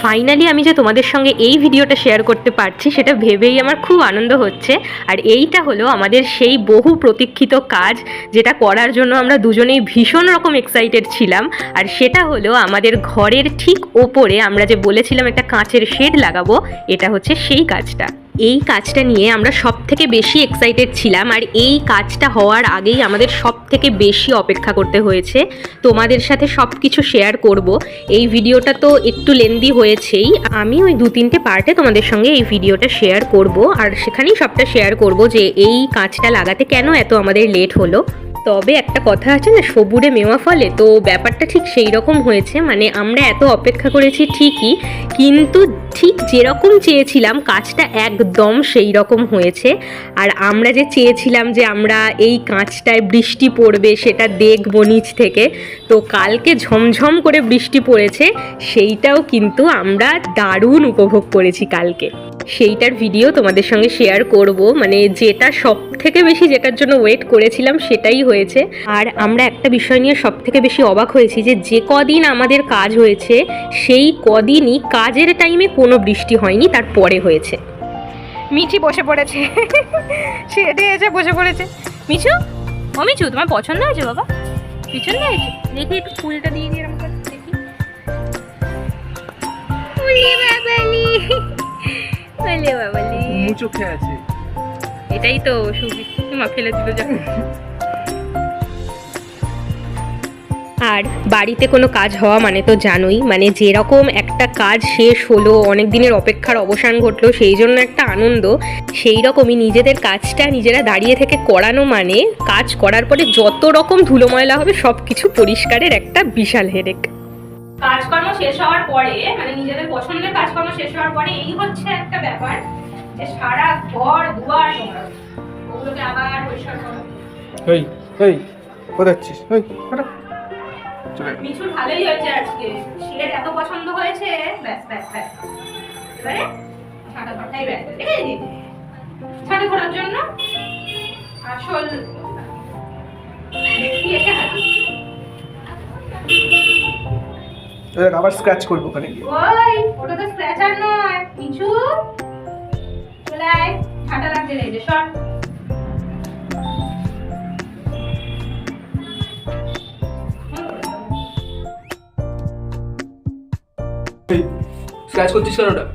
Finally আমি যে তোমাদের সঙ্গে এই ভিডিওটা শেয়ার করতে পারছি সেটা ভেবেই আমার খুব আনন্দ হচ্ছে। আর এইটা হলো আমাদের সেই বহু প্রতীক্ষিত কাজ, যেটা করার জন্য আমরা দুজনেই ভীষণ রকম এক্সাইটেড ছিলাম। আর সেটা হলো আমাদের ঘরের ঠিক ওপরে আমরা যে বলেছিলাম একটা কাঁচের শেড লাগাবো, এটা হচ্ছে সেই কাজটা। এই কাজটা নিয়ে আমরা সব থেকে বেশি এক্সাইটেড ছিলাম, আর এই কাজটা হওয়ার আগেই আমাদের সব থেকে বেশি অপেক্ষা করতে হয়েছে। তোমাদের সাথে সব কিছু শেয়ার করব। এই ভিডিওটা তো একটু লেন্দি হয়েছেই, আমি ওই 2-3টে পার্টে তোমাদের সঙ্গে এই ভিডিওটা শেয়ার করব, আর সেখানেই সবটা শেয়ার করব যে এই কাজটা লাগাতে কেন এত আমাদের লেট হলো। তবে একটা কথা আছে না, সবুরে মেওয়া ফলে, তো ব্যাপারটা ঠিক সেই রকম হয়েছে। মানে আমরা এত অপেক্ষা করেছি ঠিকই, কিন্তু ঠিক যেরকম চেয়েছিলাম কাজটা একদম সেই রকম হয়েছে। আর আমরা যে চেয়েছিলাম যে আমরা এই কাঁচটায় বৃষ্টি পড়বে সেটা দেখবো নিচ থেকে, তো কালকে ঝমঝম করে বৃষ্টি পড়েছে, সেইটাও কিন্তু আমরা দারুণ উপভোগ করেছি কালকে। সেইটার ভিডিও তোমাদের সঙ্গে শেয়ার করব। মানে যেটা সব থেকে বেশি, যেটার জন্য ওয়েট করেছিলাম সেটাই হয়েছে। আর আমরা একটা বিষয় নিয়ে সব থেকে বেশি অবাক হয়েছি যে কদিন আমাদের কাজ হয়েছে সেই কদিনই কাজের টাইমে কোনো বৃষ্টি হয়নি, তারপরে হয়েছে। মিঠি বসে পড়েছে, সেটে এসে বসে পড়েছে। মিছু, ও মিছু, তোমার পছন্দ হয়েছে বাবা? পছন্দ হয়েছে? দেখি একটু ফুলটা দিয়ে দিয়ে এরকম করে দেখি। এটাই তো মা ফেলে দিল যখন। আর বাড়িতে কোনো কাজ হওয়া মানে তো জানোই, মানে যেরকম একটা কাজ শেষ হলো, অনেক দিনের অপেক্ষার অবসান ঘটলো, সেই জন্য একটা আনন্দ। সেই রকমই নিজেদের কাজটা নিজেরা দাঁড়িয়ে থেকে করানো মানে কাজ করার পরে যত রকম ধুলো ময়লা হবে সব কিছু পরিষ্কারের একটা বিশাল হেডেক। কাজকর্ম শেষ হওয়ার পরে, মানে নিজেদের পছন্দের কাজকর্ম শেষ হওয়ার পরে এই হচ্ছে একটা ব্যাপার যে সারা ঘর দুয়ার নোংরা, ওগুলোকে আবার পরিষ্কার করো। কোথায় যাচ্ছিস? মিছুর ভালোই হয়েছে আজকে, শেড এত পছন্দ হয়েছে। ব্যাস ব্যাস ব্যাস, এবারে ছাটা ধরাই ব্যাস দেখে দিদি, ছাটা ধরার জন্য আসল ব্যক্তি এসে হাজির। আবার স্ক্র্যাচ করবো ওখানে গিয়ে। ওই ওটা তো স্ক্র্যাচার নয় মিছু, চলে আয়, ছাটা লাগছে রে, সর। স্ক্র্যাচ করছিস কেন ওটা?